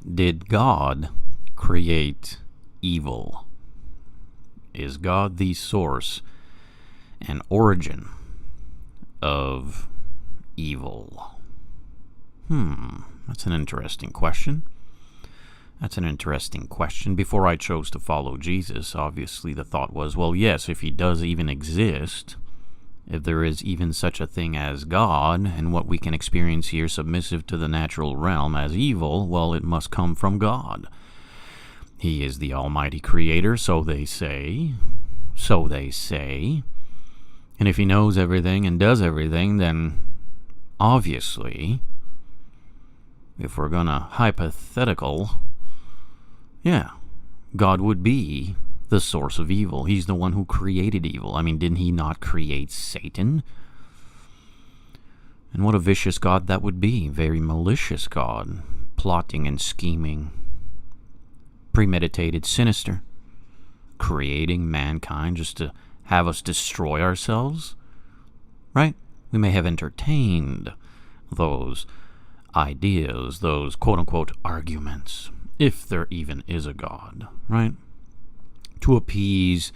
Did God create evil? Is God the source and origin of evil? That's an interesting question. Before I chose to follow Jesus, obviously the thought was, well, yes, if he does even exist, if there is even such a thing as God, and what we can experience here submissive to the natural realm as evil, well, it must come from God. He is the almighty creator, so they say. And if he knows everything and does everything, then obviously, if we're gonna hypothetical, God would be the source of evil. He's the one who created evil. I mean, didn't he not create Satan? And what a vicious God that would be. Very malicious God. Plotting and scheming. Premeditated, sinister. Creating mankind just to have us destroy ourselves. Right? We may have entertained those ideas, those quote-unquote arguments, if there even is a God, right? To appease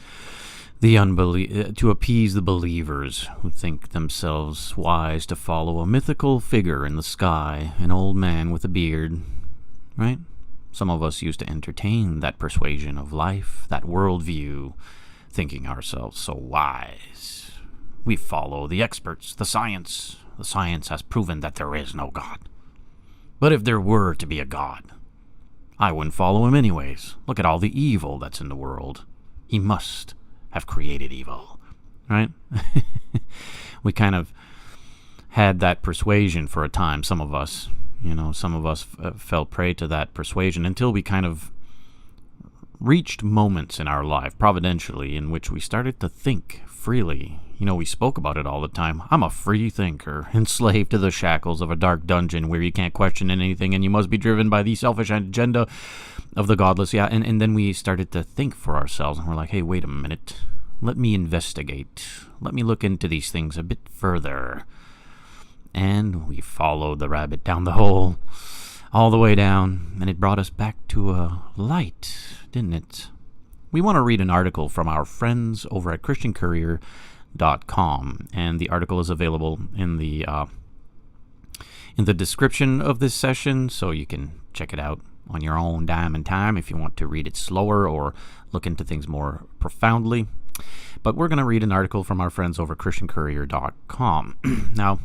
the believers who think themselves wise to follow a mythical figure in the sky, an old man with a beard, right? Some of us used to entertain that persuasion of life, that worldview, thinking ourselves so wise. We follow the experts, the science. The science has proven that there is no God. But if there were to be a God, I wouldn't follow him anyways. Look at all the evil that's in the world. He must have created evil, right? We kind of had that persuasion for a time, some of us. Some of us fell prey to that persuasion until we kind of reached moments in our life, providentially, in which we started to think freely. We spoke about it all the time. I'm a free thinker, enslaved to the shackles of a dark dungeon where you can't question anything and you must be driven by the selfish agenda of the godless. And then we started to think for ourselves, and we're like, hey, wait a minute. Let me investigate. Let me look into these things a bit further. And we followed the rabbit down the hole, all the way down, and it brought us back to a light, didn't it? We want to read an article from our friends over at christiancourier.com, and the article is available in the description of this session, so you can check it out on your own dime and time if you want to read it slower or look into things more profoundly. But we're going to read an article from our friends over christiancourier.com. Now,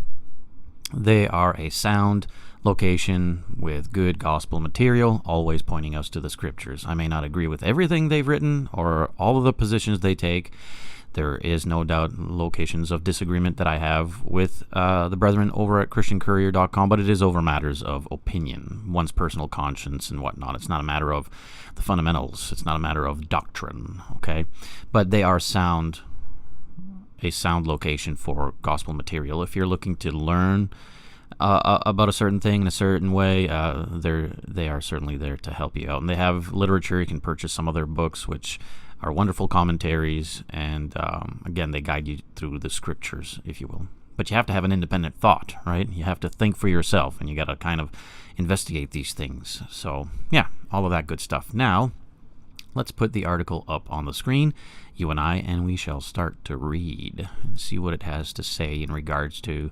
they are a sound location with good gospel material, always pointing us to the scriptures. I may not agree with everything they've written or all of the positions they take. There is no doubt locations of disagreement that I have with the brethren over at christiancourier.com, but it is over matters of opinion, one's personal conscience and whatnot. It's not a matter of the fundamentals. It's not a matter of doctrine, okay? But they are a sound location for gospel material. If you're looking to learn about a certain thing in a certain way, they are certainly there to help you out. And they have literature. You can purchase some of their books, which are wonderful commentaries, and again, they guide you through the scriptures, if you will. But you have to have an independent thought, right? You have to think for yourself, and you got to kind of investigate these things. So, all of that good stuff. Now, let's put the article up on the screen, you and I, and we shall start to read and see what it has to say in regards to,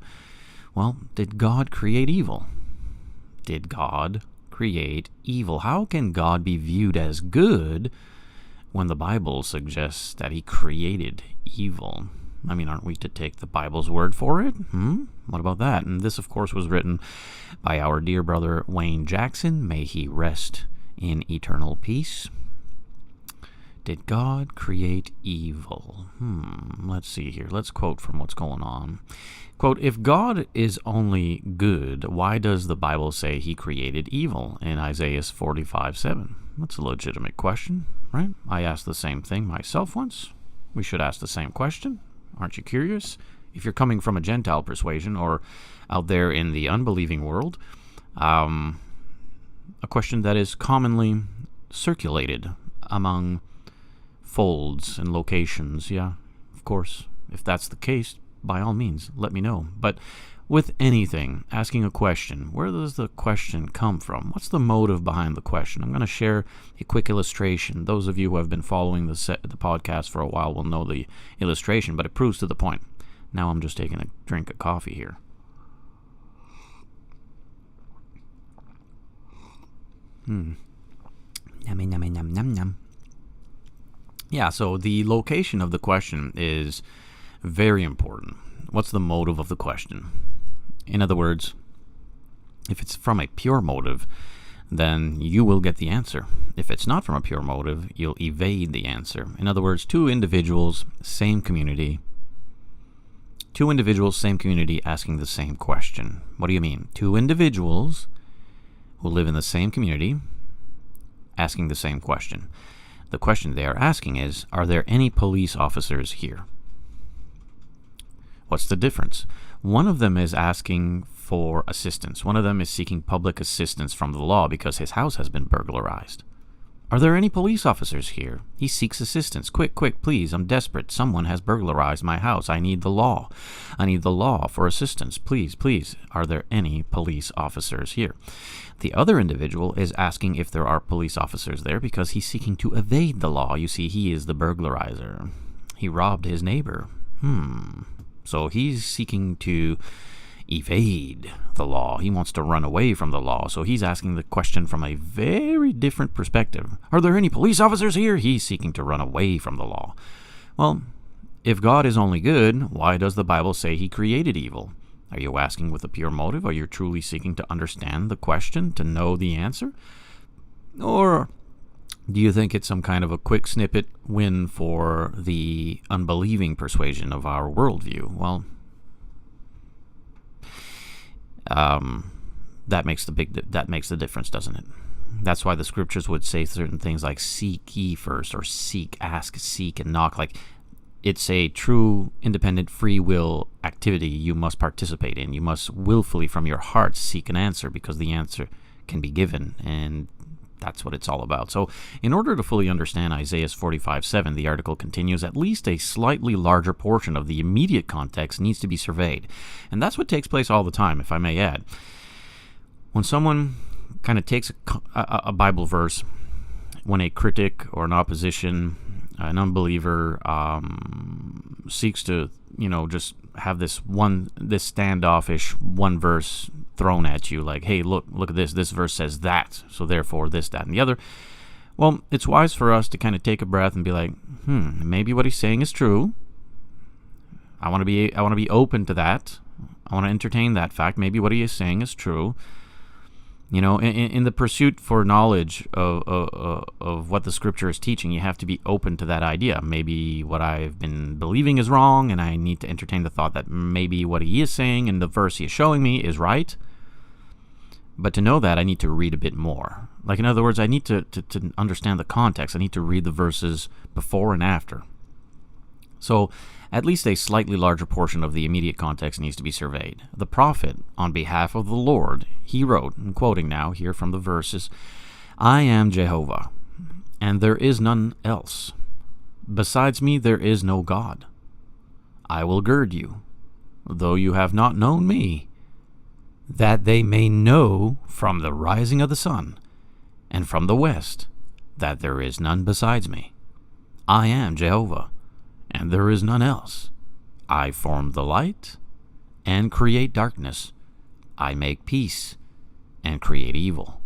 well, did God create evil? Did God create evil? How can God be viewed as good when the Bible suggests that he created evil? I mean, aren't we to take the Bible's word for it? What about that? And this, of course, was written by our dear brother Wayne Jackson. May he rest in eternal peace. Did God create evil? Let's see here. Let's quote from what's going on. Quote, if God is only good, why does the Bible say he created evil in Isaiah 45:7? That's a legitimate question, right? I asked the same thing myself once. We should ask the same question. Aren't you curious? If you're coming from a Gentile persuasion or out there in the unbelieving world, a question that is commonly circulated among folds and locations. Yeah, of course. If that's the case, by all means, let me know. But with anything, asking a question, where does the question come from? What's the motive behind the question? I'm going to share a quick illustration. Those of you who have been following the podcast for a while will know the illustration, but it proves to the point. Now I'm just taking a drink of coffee here. Yummy, yummy, yum, yum, yum. Yeah, so the location of the question is very important. What's the motive of the question? In other words, if it's from a pure motive, then you will get the answer. If it's not from a pure motive, you'll evade the answer. In other words, two individuals, same community asking the same question. What do you mean? Two individuals who live in the same community asking the same question. The question they are asking is, are there any police officers here? What's the difference? One of them is asking for assistance. One of them is seeking public assistance from the law because his house has been burglarized. Are there any police officers here? He seeks assistance. Quick, please, I'm desperate. Someone has burglarized my house. I need the law. I need the law for assistance. Please, are there any police officers here? The other individual is asking if there are police officers there because he's seeking to evade the law. You see, he is the burglarizer. He robbed his neighbor. So he's seeking to evade the law. He wants to run away from the law. So he's asking the question from a very different perspective. Are there any police officers here? He's seeking to run away from the law. Well, if God is only good, why does the Bible say he created evil? Are you asking with a pure motive? Are you truly seeking to understand the question, to know the answer? Or do you think it's some kind of a quick snippet win for the unbelieving persuasion of our worldview? Well, that makes the difference, doesn't it? That's why the scriptures would say certain things like seek ye first, or seek, ask, seek, and knock. Like, it's a true, independent, free will activity you must participate in. You must willfully from your heart seek an answer because the answer can be given, and that's what it's all about. So in order to fully understand Isaiah 45:7, the article continues, at least a slightly larger portion of the immediate context needs to be surveyed. And that's what takes place all the time, if I may add. When someone kind of takes a Bible verse, when a critic or an opposition, an unbeliever seeks to, just have this standoffish one verse thrown at you, like, hey, look at this verse says that, so therefore this, that, and the other. Well, it's wise for us to kind of take a breath and be like, maybe what he's saying is true. I want to be open to that. I want to entertain that fact. Maybe what he is saying is true. In the pursuit for knowledge of what the scripture is teaching, you have to be open to that idea. Maybe what I've been believing is wrong, and I need to entertain the thought that maybe what he is saying in the verse he is showing me is right. But to know that, I need to read a bit more. Like, in other words, I need to understand the context. I need to read the verses before and after. So at least a slightly larger portion of the immediate context needs to be surveyed. The prophet, on behalf of the Lord, he wrote, I'm quoting now here from the verses, I am Jehovah, and there is none else. Besides me there is no God. I will gird you, though you have not known me, that they may know from the rising of the sun, and from the west, that there is none besides me. I am Jehovah, and there is none else. I form the light and create darkness. I make peace and create evil.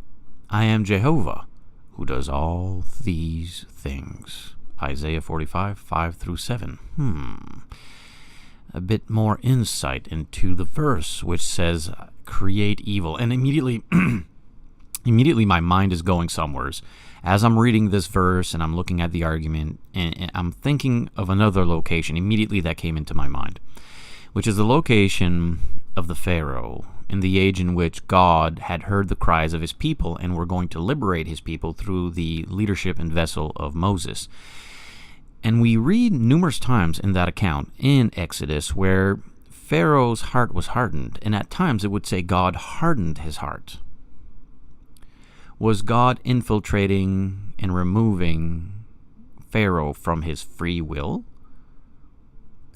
I am Jehovah, who does all these things. Isaiah 45:5-7. A bit more insight into the verse, which says, create evil. And immediately my mind is going somewheres. As I'm reading this verse and I'm looking at the argument, and I'm thinking of another location immediately that came into my mind, which is the location of the Pharaoh in the age in which God had heard the cries of his people and were going to liberate his people through the leadership and vessel of Moses. And we read numerous times in that account in Exodus where Pharaoh's heart was hardened, and at times it would say God hardened his heart. Was God infiltrating and removing Pharaoh from his free will?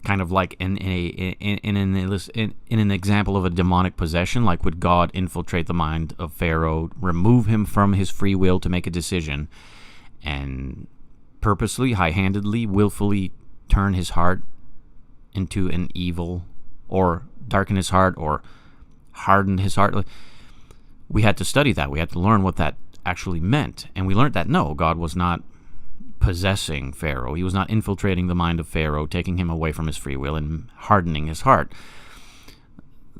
kind of like in an example of a demonic possession. Like, would God infiltrate the mind of Pharaoh, remove him from his free will to make a decision, and purposely, high-handedly, willfully turn his heart into an evil, or darken his heart, or harden his heart? We had to study that. We had to learn what that actually meant. And we learned that no, God was not possessing Pharaoh. He was not infiltrating the mind of Pharaoh, taking him away from his free will and hardening his heart.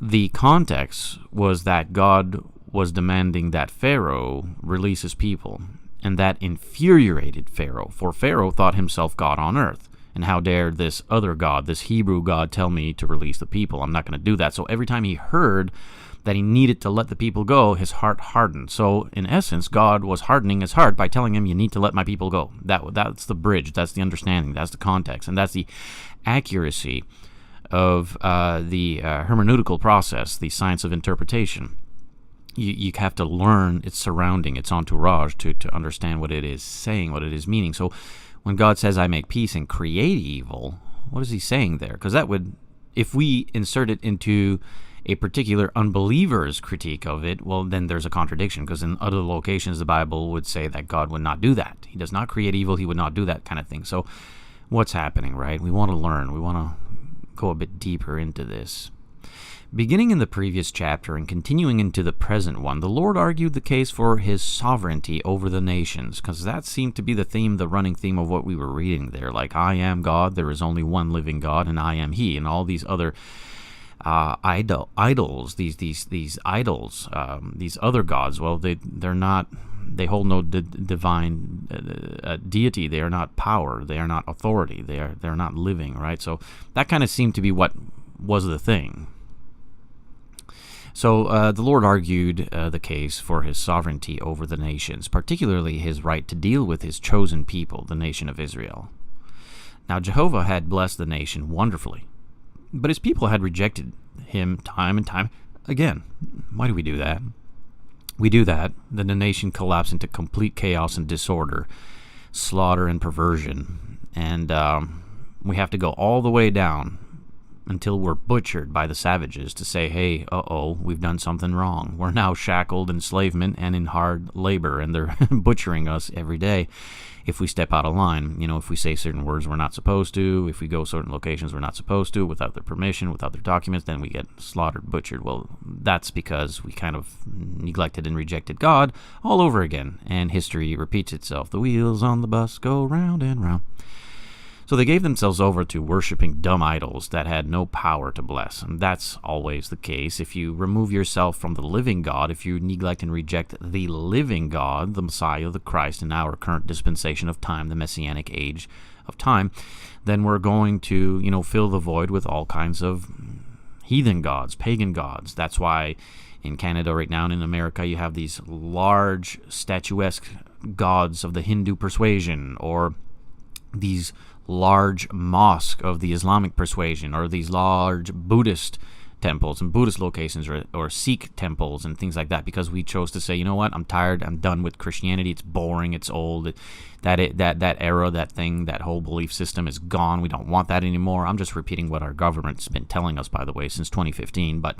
The context was that God was demanding that Pharaoh release his people, and that infuriated Pharaoh, for Pharaoh thought himself God on earth. And how dare this other God, this Hebrew God, tell me to release the people? I'm not going to do that. So every time he heard that he needed to let the people go, his heart hardened. So in essence, God was hardening his heart by telling him, you need to let my people go. That's the bridge, that's the understanding, that's the context, and that's the accuracy of the hermeneutical process, the science of interpretation. You have to learn its surrounding, its entourage, to understand what it is saying, what it is meaning. So when God says, I make peace and create evil, what is he saying there? Because that would, if we insert it into a particular unbeliever's critique of it, well, then there's a contradiction, because in other locations the Bible would say that God would not do that. He does not create evil, he would not do that kind of thing. So what's happening, right? We want to learn. We want to go a bit deeper into this. Beginning in the previous chapter and continuing into the present one, the Lord argued the case for his sovereignty over the nations, because that seemed to be the theme, the running theme of what we were reading there. Like, I am God, there is only one living God, and I am he, and all these other idols, these idols, these other gods, well, they're not, they hold no divine deity. They are not power. They are not authority. They're not living, right? So that kind of seemed to be what was the thing. So the Lord argued the case for his sovereignty over the nations, particularly his right to deal with his chosen people, the nation of Israel. Now Jehovah had blessed the nation wonderfully, but his people had rejected him time and time again. Why do we do that? We do that, then the nation collapsed into complete chaos and disorder, slaughter and perversion, and we have to go all the way down until we're butchered by the savages to say, hey, we've done something wrong. We're now shackled, enslavement, and in hard labor, and they're butchering us every day if we step out of line. You know, if we say certain words we're not supposed to, if we go certain locations we're not supposed to, without their permission, without their documents, then we get slaughtered, butchered. Well, that's because we kind of neglected and rejected God all over again, and history repeats itself. The wheels on the bus go round and round. So they gave themselves over to worshiping dumb idols that had no power to bless. And that's always the case. If you remove yourself from the living God, if you neglect and reject the living God, the Messiah, the Christ, in our current dispensation of time, the Messianic age of time, then we're going to, fill the void with all kinds of heathen gods, pagan gods. That's why in Canada right now and in America you have these large statuesque gods of the Hindu persuasion, or these large mosque of the Islamic persuasion, or these large Buddhist temples and Buddhist locations, or Sikh temples and things like that, because we chose to say, you know what, I'm tired, I'm done with Christianity, it's boring, it's old, that era, that thing, that whole belief system is gone, we don't want that anymore. I'm just repeating what our government's been telling us, by the way, since 2015, but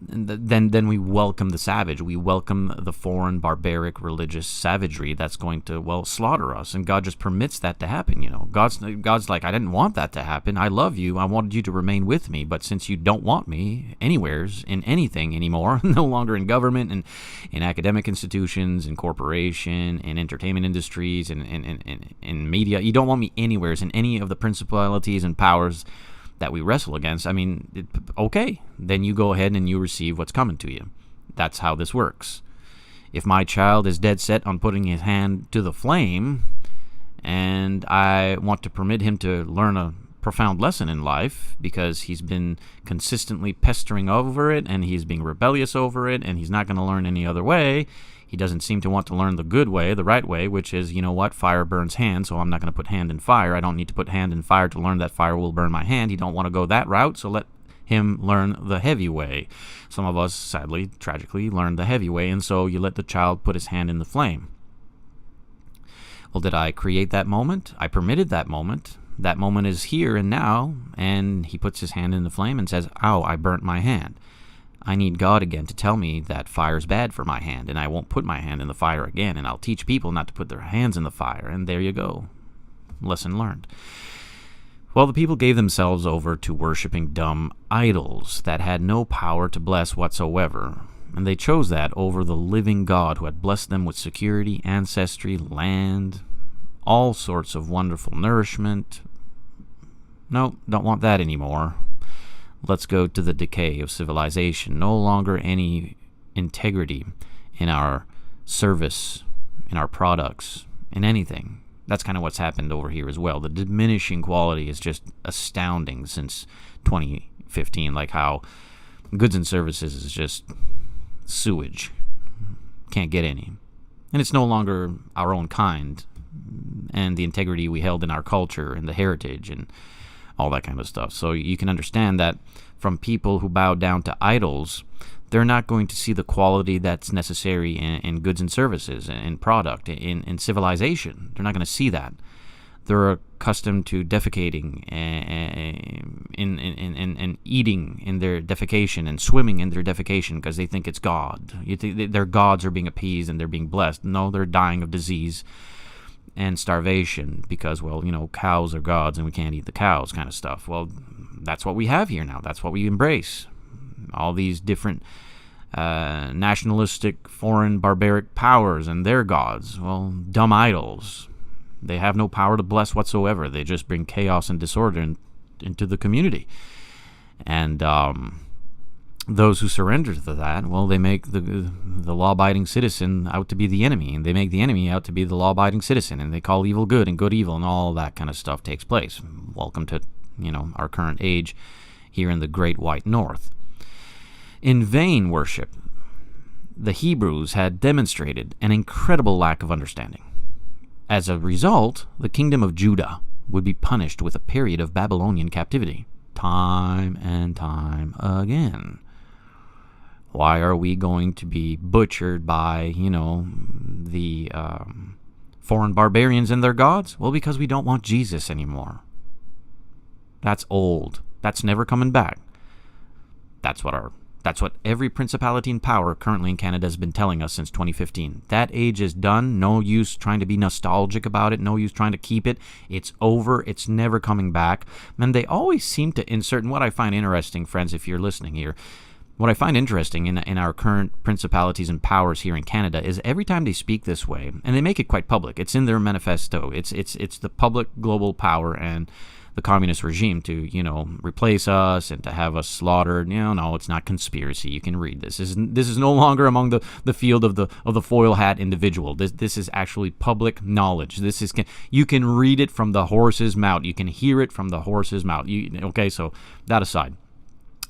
then we welcome the savage. We welcome the foreign, barbaric, religious savagery that's going to, slaughter us. And God just permits that to happen, God's like, I didn't want that to happen. I love you. I wanted you to remain with me. But since you don't want me anywheres, in anything anymore, no longer in government and in academic institutions, in corporation, in entertainment industries, in media, you don't want me anywheres in any of the principalities and powers that we wrestle against. I mean, okay, then you go ahead and you receive what's coming to you. That's how this works. If my child is dead set on putting his hand to the flame, and I want to permit him to learn a profound lesson in life because he's been consistently pestering over it, and he's being rebellious over it, and he's not going to learn any other way, he doesn't seem to want to learn the good way, the right way, which is, fire burns hand, so I'm not going to put hand in fire. I don't need to put hand in fire to learn that fire will burn my hand. He don't want to go that route, so let him learn the heavy way. Some of us, sadly, tragically, learn the heavy way, and so you let the child put his hand in the flame. Well, did I create that moment? I permitted that moment. That moment is here and now, and he puts his hand in the flame and says, "Ow, I burnt my hand. I need God again to tell me that fire's bad for my hand, and I won't put my hand in the fire again, and I'll teach people not to put their hands in the fire." And there you go. Lesson learned. Well, the people gave themselves over to worshiping dumb idols that had no power to bless whatsoever, and they chose that over the living God who had blessed them with security, ancestry, land, all sorts of wonderful nourishment. No, don't want that anymore. Let's go to the decay of civilization. No longer any integrity in our service, in our products, in anything. That's kind of what's happened over here as well. The diminishing quality is just astounding since 2015, like how goods and services is just sewage. Can't get any. And it's no longer our own kind and the integrity we held in our culture and the heritage and all that kind of stuff. So you can understand that from people who bow down to idols, they're not going to see the quality that's necessary in goods and services, in product, in civilization. They're not going to see that. They're accustomed to defecating and eating in their defecation and swimming in their defecation because they think it's God. You think their gods are being appeased and they're being blessed. No, they're dying of disease and starvation because, well, cows are gods and we can't eat the cows kind of stuff. Well, that's what we have here now. That's what we embrace. All these different nationalistic, foreign, barbaric powers and their gods. Well, dumb idols. They have no power to bless whatsoever. They just bring chaos and disorder into the community. And those who surrender to that, well, they make the law-abiding citizen out to be the enemy, and they make the enemy out to be the law-abiding citizen, and they call evil good and good evil, and all that kind of stuff takes place. Welcome to, our current age here in the Great White North. In vain worship, the Hebrews had demonstrated an incredible lack of understanding. As a result, the kingdom of Judah would be punished with a period of Babylonian captivity, time and time again. Why are we going to be butchered by, the foreign barbarians and their gods? Well, because we don't want Jesus anymore. That's old. That's never coming back. That's what every principality and power currently in Canada has been telling us since 2015. That age is done. No use trying to be nostalgic about it. No use trying to keep it. It's over. It's never coming back. And they always seem to insert, and what I find interesting, friends, if you're listening here, what I find interesting in our current principalities and powers here in Canada is every time they speak this way, and they make it quite public. It's in their manifesto. It's the public global power and the communist regime to, replace us and to have us slaughtered. No, it's not conspiracy. You can read this. This is no longer among the field of the foil hat individual. This is actually public knowledge. You can read it from the horse's mouth. You can hear it from the horse's mouth. Okay, so that aside,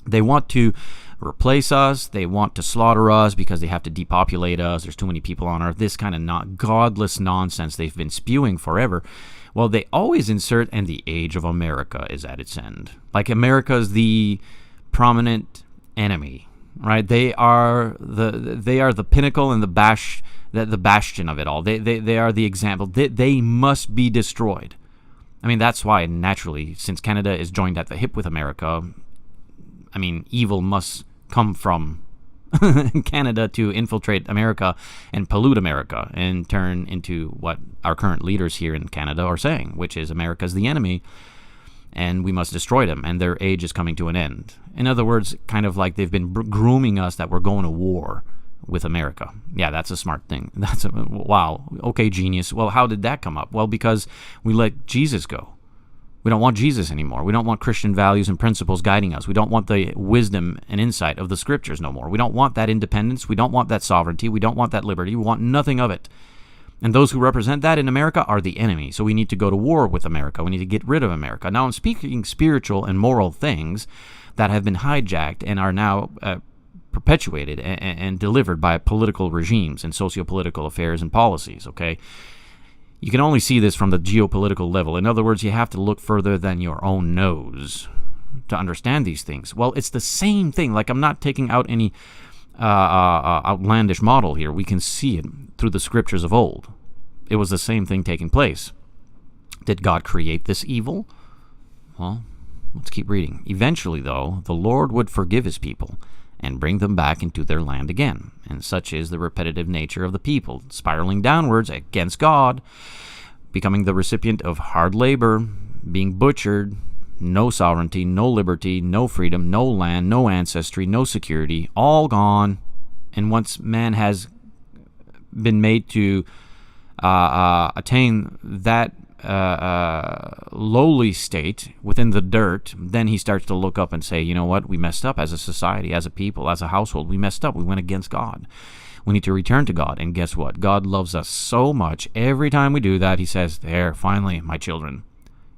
they want to replace us. They want to slaughter us because they have to depopulate us. There's too many people on Earth. This kind of not godless nonsense they've been spewing forever. Well, they always insert, and the age of America is at its end. Like America is the prominent enemy, right? They are the pinnacle and the bastion of it all. They are the example. They must be destroyed. I mean, that's why naturally, since Canada is joined at the hip with America, I mean, evil must come from Canada to infiltrate America and pollute America and turn into what our current leaders here in Canada are saying, which is America's the enemy and we must destroy them, and their age is coming to an end. In other words, kind of like they've been grooming us that we're going to war with America. Yeah, that's a smart thing. Wow. Okay, genius. Well, how did that come up? Well, because we let Jesus go. We don't want Jesus anymore. We don't want Christian values and principles guiding us. We don't want the wisdom and insight of the scriptures no more. We don't want that independence. We don't want that sovereignty. We don't want that liberty. We want nothing of it. And those who represent that in America are the enemy. So we need to go to war with America. We need to get rid of America. Now, I'm speaking spiritual and moral things that have been hijacked and are now perpetuated and delivered by political regimes and socio-political affairs and policies, okay? You can only see this from the geopolitical level. In other words, you have to look further than your own nose to understand these things. Well, it's the same thing. Like, I'm not taking out any outlandish model here. We can see it through the scriptures of old. It was the same thing taking place. Did God create this evil? Well, let's keep reading. Eventually, though, the Lord would forgive his people and bring them back into their land again. And such is the repetitive nature of the people, spiraling downwards against God, becoming the recipient of hard labor, being butchered, no sovereignty, no liberty, no freedom, no land, no ancestry, no security, all gone. And once man has been made to attain that lowly state within the dirt, then he starts to look up and say, you know what, we messed up as a society, as a people, as a household. We messed up. We went against God. We need to return to God. And guess what? God loves us so much. Every time we do that, he says, there, finally, my children,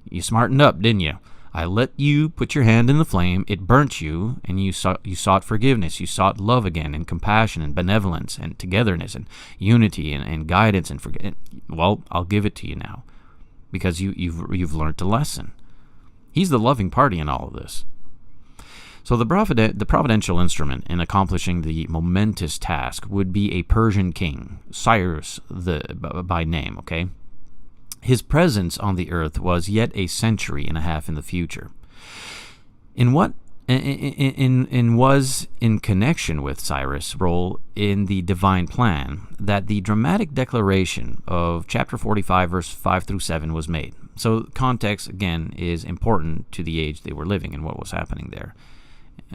you smartened up, didn't you? I let you put your hand in the flame. It burnt you, and you sought forgiveness. You sought love again, and compassion, and benevolence, and togetherness, and unity, and guidance, and well, I'll give it to you now, because you've learned a lesson. He's the loving party in all of this. So the providential instrument in accomplishing the momentous task would be a Persian king, Cyrus by name. Okay. His presence on the earth was yet a century and a half in the future. Was in connection with Cyrus' role in the divine plan that the dramatic declaration of chapter 45, verse 5 through 7 was made. So context, again, is important to the age they were living and what was happening there.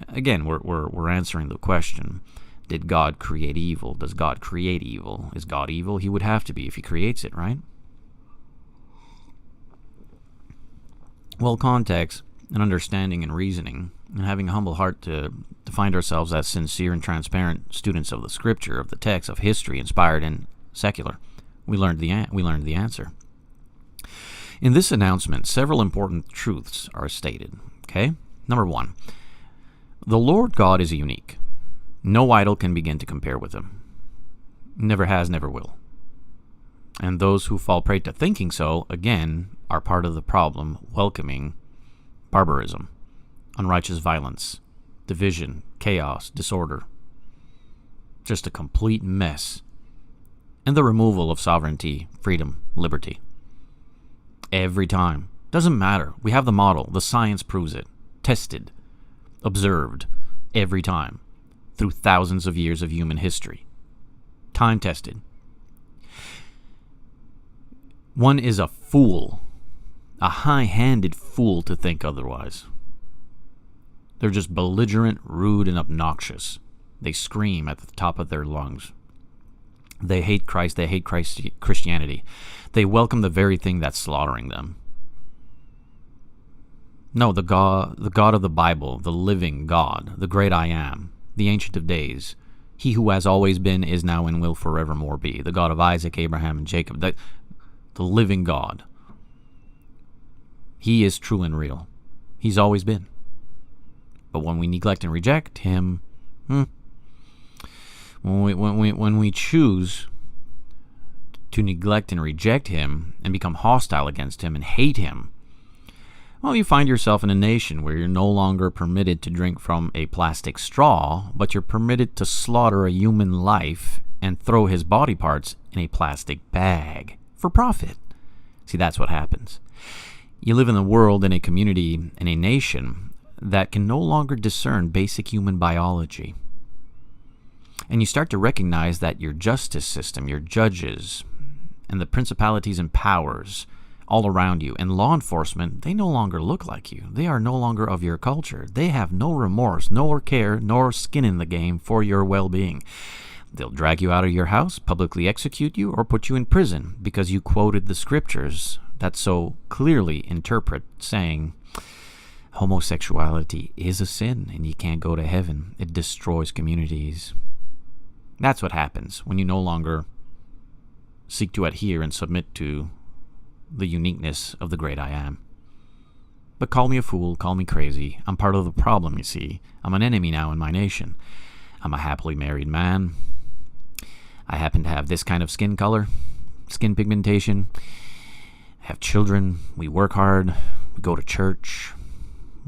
Again, we're answering the question, did God create evil? Does God create evil? Is God evil? He would have to be if he creates it, right? Well, context and understanding and reasoning and having a humble heart to find ourselves as sincere and transparent students of the scripture, of the text, of history, inspired and secular, we learned the answer. In this announcement, several important truths are stated. Okay? Number 1, the Lord God is unique. No idol can begin to compare with him. Never has, never will. And those who fall prey to thinking so, again, are part of the problem, welcoming barbarism, unrighteous violence, division, chaos, disorder. Just a complete mess. And the removal of sovereignty, freedom, liberty. Every time. Doesn't matter. We have the model. The science proves it. Tested. Observed. Every time. Through thousands of years of human history. Time tested. One is a fool, a high-handed fool to think otherwise. They're just belligerent, rude, and obnoxious. They scream at the top of their lungs. They hate Christ. They hate Christianity. They welcome the very thing that's slaughtering them. No, the God of the Bible, the living God, the great I am, the Ancient of Days, he who has always been, is now, and will forevermore be, the God of Isaac, Abraham, and Jacob, the living God. He is true and real. He's always been. But when we neglect and reject him, when we choose to neglect and reject him and become hostile against him and hate him, well, you find yourself in a nation where you're no longer permitted to drink from a plastic straw, but you're permitted to slaughter a human life and throw his body parts in a plastic bag for profit. See, that's what happens. You live in a world, in a community, in a nation that can no longer discern basic human biology. And you start to recognize that your justice system, your judges, and the principalities and powers all around you, and law enforcement, they no longer look like you. They are no longer of your culture. They have no remorse, nor care, nor skin in the game for your well-being. They'll drag you out of your house, publicly execute you, or put you in prison because you quoted the scriptures that so clearly interpret saying, homosexuality is a sin and you can't go to heaven. It destroys communities. That's what happens when you no longer seek to adhere and submit to the uniqueness of the great I am. But call me a fool, call me crazy. I'm part of the problem, you see. I'm an enemy now in my nation. I'm a happily married man. I happen to have this kind of skin color, skin pigmentation. I have children. We work hard. We go to church.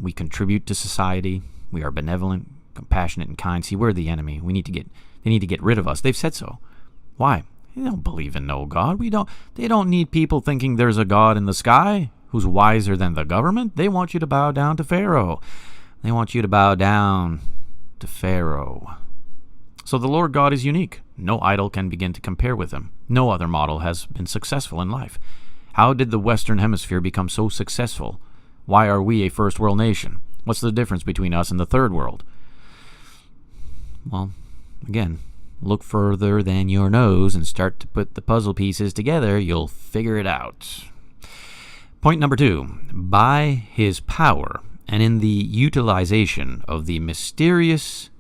We contribute to society. We are benevolent, compassionate, and kind. See, we're the enemy. They need to get rid of us. They've said so. Why? They don't believe in no God. They don't need people thinking there's a God in the sky who's wiser than the government? They want you to bow down to Pharaoh. They want you to bow down to Pharaoh. So the Lord God is unique. No idol can begin to compare with him. No other model has been successful in life. How did the Western Hemisphere become so successful? Why are we a first world nation? What's the difference between us and the third world? Well, again, look further than your nose and start to put the puzzle pieces together. You'll figure it out. Point number 2. By his power and in the utilization of the mysterious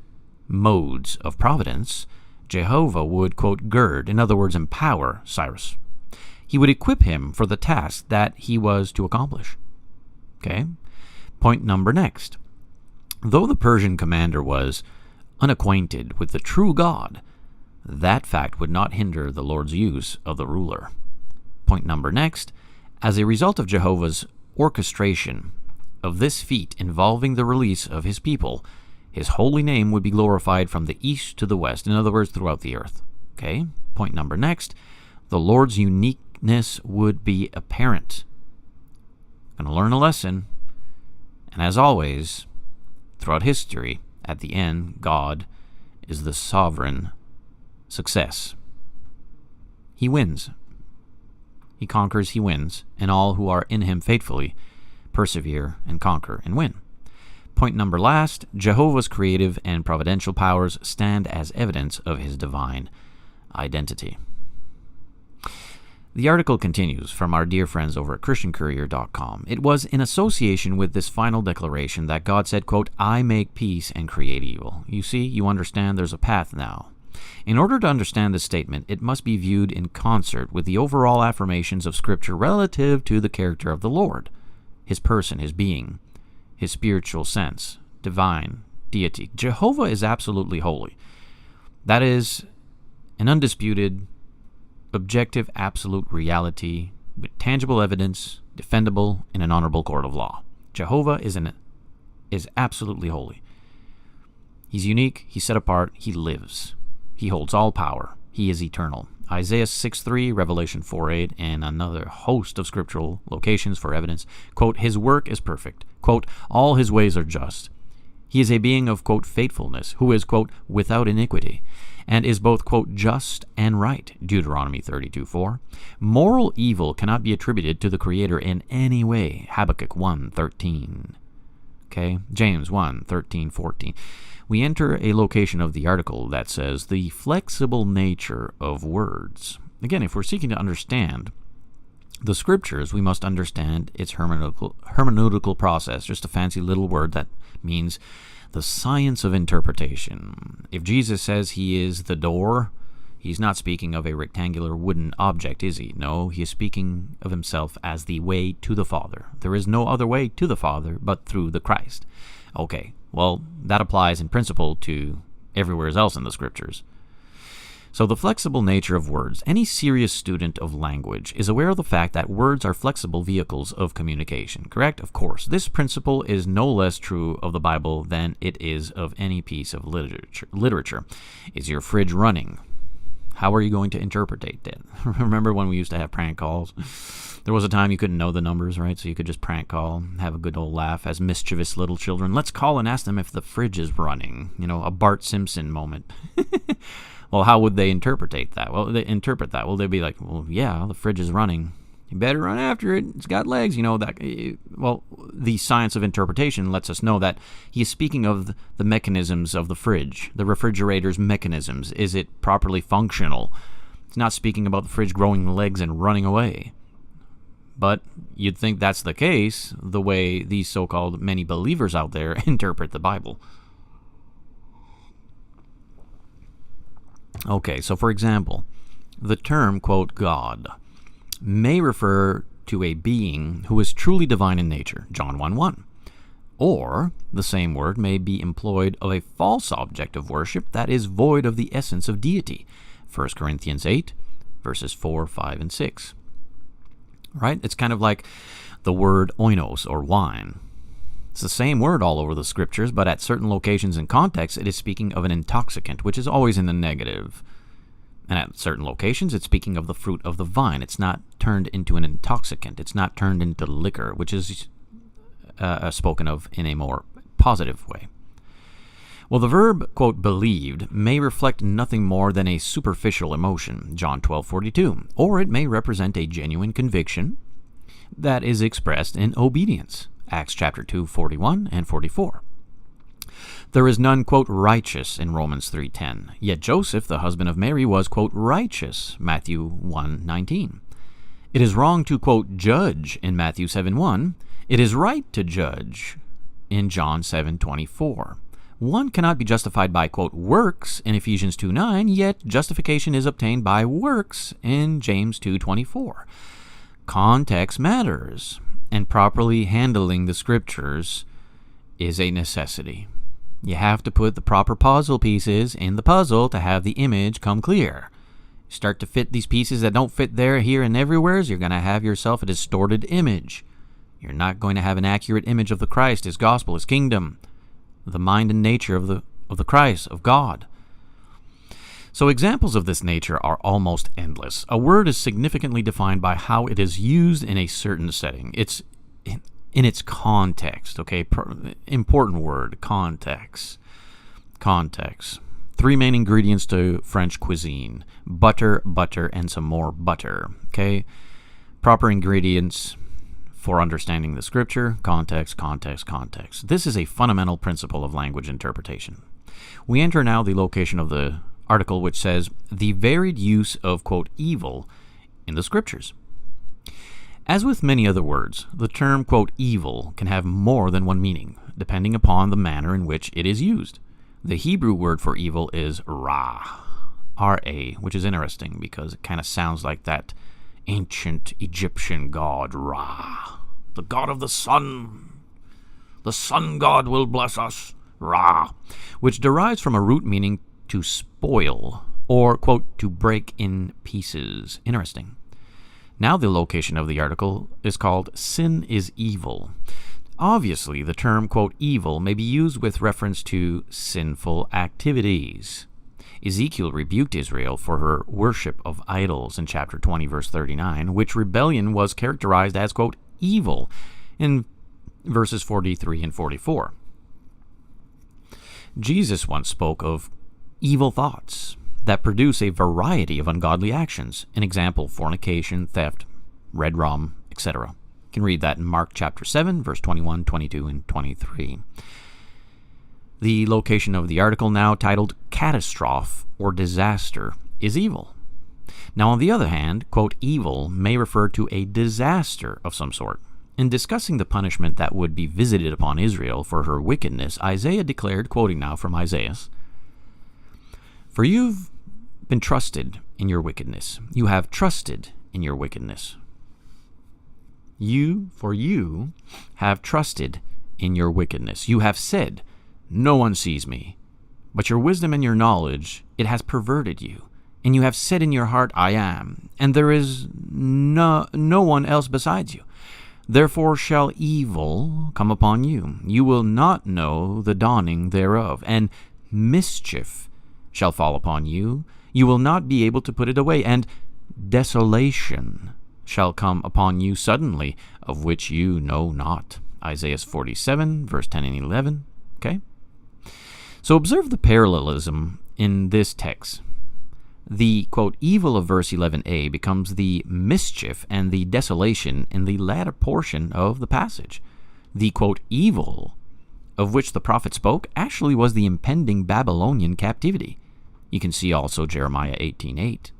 modes of providence, Jehovah would, quote, gird, in other words, empower Cyrus. He would equip him for the task that he was to accomplish. Okay? Point number next. Though the Persian commander was unacquainted with the true God, that fact would not hinder the Lord's use of the ruler. Point number next. As a result of Jehovah's orchestration of this feat involving the release of his people, his holy name would be glorified from the east to the west, in other words, throughout the earth. Okay? Point number next. The Lord's uniqueness would be apparent. Going to learn a lesson. And as always, throughout history, at the end, God is the sovereign success. He wins. He conquers, he wins, and all who are in him faithfully persevere and conquer and win. Point number last, Jehovah's creative and providential powers stand as evidence of his divine identity. The article continues from our dear friends over at christiancourier.com. It was in association with this final declaration that God said, quote, I make peace and create evil. You see, you understand there's a path now. In order to understand this statement, it must be viewed in concert with the overall affirmations of Scripture relative to the character of the Lord, his person, his being, his spiritual sense, divine, deity. Jehovah is absolutely holy. That is an undisputed, objective, absolute reality with tangible evidence, defendable in an honorable court of law. Jehovah is absolutely holy. He's unique, he's set apart, he lives. He holds all power. He is eternal. Isaiah 6:3, Revelation 4:8, and another host of scriptural locations for evidence. Quote, his work is perfect. Quote, all his ways are just. He is a being of, quote, faithfulness, who is, quote, without iniquity, and is both, quote, just and right. Deuteronomy 32:4. Moral evil cannot be attributed to the Creator in any way. Habakkuk 1:13. Okay, James 1:13-14. We enter a location of the article that says the flexible nature of words. Again, if we're seeking to understand the Scriptures, we must understand its hermeneutical process, just a fancy little word that means the science of interpretation. If Jesus says he is the door, he's not speaking of a rectangular wooden object, is he? No, he is speaking of himself as the way to the Father. There is no other way to the Father but through the Christ. Okay, well, that applies in principle to everywhere else in the Scriptures. So the flexible nature of words. Any serious student of language is aware of the fact that words are flexible vehicles of communication, correct? Of course. This principle is no less true of the Bible than it is of any piece of literature. Is your fridge running? How are you going to interpret that? Remember when we used to have prank calls? There was a time you couldn't know the numbers, right? So you could just prank call, have a good old laugh as mischievous little children. Let's call and ask them if the fridge is running. You know, a Bart Simpson moment. Well, how would they interpret that? Well, they'd be like, well, yeah, the fridge is running. You better run after it. It's got legs. You know that. Well, the science of interpretation lets us know that he is speaking of the mechanisms of the fridge, the refrigerator's mechanisms. Is it properly functional? It's not speaking about the fridge growing legs and running away. But you'd think that's the case, the way these so-called many believers out there interpret the Bible. Okay, so for example, the term, quote, God, may refer to a being who is truly divine in nature, John 1:1. Or the same word may be employed of a false object of worship that is void of the essence of deity, 1 Corinthians 8, verses 4, 5, and 6. Right? It's kind of like the word oinos, or wine. It's the same word all over the Scriptures, but at certain locations and contexts, it is speaking of an intoxicant, which is always in the negative. And at certain locations, it's speaking of the fruit of the vine. It's not turned into an intoxicant. It's not turned into liquor, which is spoken of in a more positive way. Well, the verb, quote, believed may reflect nothing more than a superficial emotion, John 12:42, or it may represent a genuine conviction that is expressed in obedience, Acts chapter 2:41 and 44. There is none, quote, righteous in Romans 3:10, yet Joseph, the husband of Mary, was, quote, righteous, Matthew 1:19. It is wrong to, quote, judge in Matthew 7:1. It is right to judge in John 7:24. One cannot be justified by, quote, works in Ephesians 2:9, yet justification is obtained by works in James 2:24. Context matters, and properly handling the Scriptures is a necessity. You have to put the proper puzzle pieces in the puzzle to have the image come clear. Start to fit these pieces that don't fit there, here, and everywhere, you're going to have yourself a distorted image. You're not going to have an accurate image of the Christ, His gospel, His kingdom, the mind and nature of the Christ, of God. So examples of this nature are almost endless. A word is significantly defined by how it is used in a certain setting. It's in its context, okay? Important word, context. Context. 3 main ingredients to French cuisine: butter, and some more butter, okay? Proper ingredients for understanding the Scripture: context. This is a fundamental principle of language interpretation. We enter now the location of the article, which says the varied use of, quote, evil in the Scriptures. As with many other words, the term, quote, evil can have more than one meaning, depending upon the manner in which it is used. The Hebrew word for evil is ra, R-A, which is interesting because it kind of sounds like that ancient Egyptian god Ra, the god of the sun. The sun god will bless us, Ra, which derives from a root meaning to spoil or, quote, to break in pieces. Interesting. Now the location of the article is called Sin is Evil. Obviously, the term, quote, evil may be used with reference to sinful activities. Ezekiel rebuked Israel for her worship of idols in chapter 20, verse 39, which rebellion was characterized as, quote, evil in verses 43 and 44. Jesus once spoke of evil thoughts that produce a variety of ungodly actions. An example, fornication, theft, red rum, etc. You can read that in Mark chapter 7, verse 21, 22, and 23. The location of the article, now titled Catastrophe or Disaster, is evil. Now, on the other hand, quote, evil may refer to a disaster of some sort. In discussing the punishment that would be visited upon Israel for her wickedness, Isaiah declared, quoting now from Isaiah, "For you've been trusted in your wickedness. You have trusted in your wickedness. You have trusted in your wickedness. You have said, no one sees me. But your wisdom and your knowledge, it has perverted you. And you have said in your heart, I am, and there is no one else besides you. Therefore shall evil come upon you. You will not know the dawning thereof, and mischief shall fall upon you. You will not be able to put it away, and desolation shall come upon you suddenly, of which you know not." Isaiah 47, verse 10 and 11. Okay? So observe the parallelism in this text. The, quote, evil of verse 11a becomes the mischief and the desolation in the latter portion of the passage. The, quote, evil of which the prophet spoke actually was the impending Babylonian captivity. You can see also Jeremiah 18:8.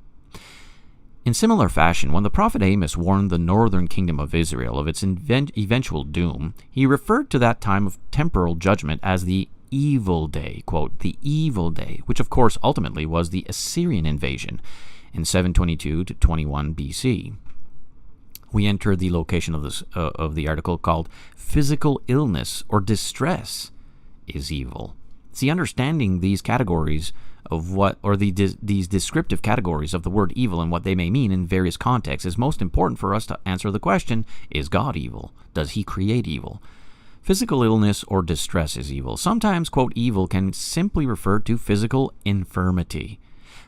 In similar fashion, when the prophet Amos warned the northern kingdom of Israel of its eventual doom, he referred to that time of temporal judgment as the evil day, quote, the evil day, which of course ultimately was the Assyrian invasion in 722 to 21 BC. We enter the location of the article called physical illness or distress is evil. See, understanding these categories of what, or these descriptive categories of the word evil and what they may mean in various contexts is most important for us to answer the question, is God evil? Does he create evil? Physical illness or distress is evil. Sometimes, quote, evil can simply refer to physical infirmity.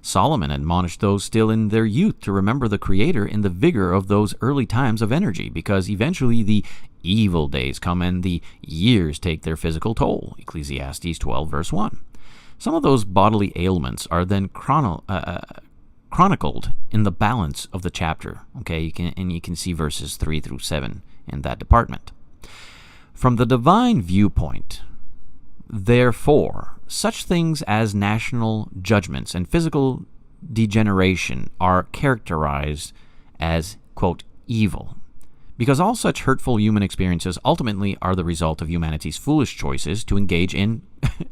Solomon admonished those still in their youth to remember the Creator in the vigor of those early times of energy, because eventually the evil days come and the years take their physical toll. Ecclesiastes 12, verse 1. Some of those bodily ailments are then chronicled in the balance of the chapter. Okay, you can see verses 3 through 7 in that department. From the divine viewpoint, therefore, such things as national judgments and physical degeneration are characterized as, quote, evil, because all such hurtful human experiences ultimately are the result of humanity's foolish choices to engage in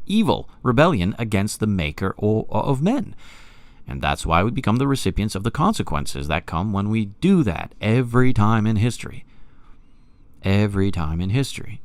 evil rebellion against the Maker of men. And that's why we become the recipients of the consequences that come when we do that every time in history. Every time in history.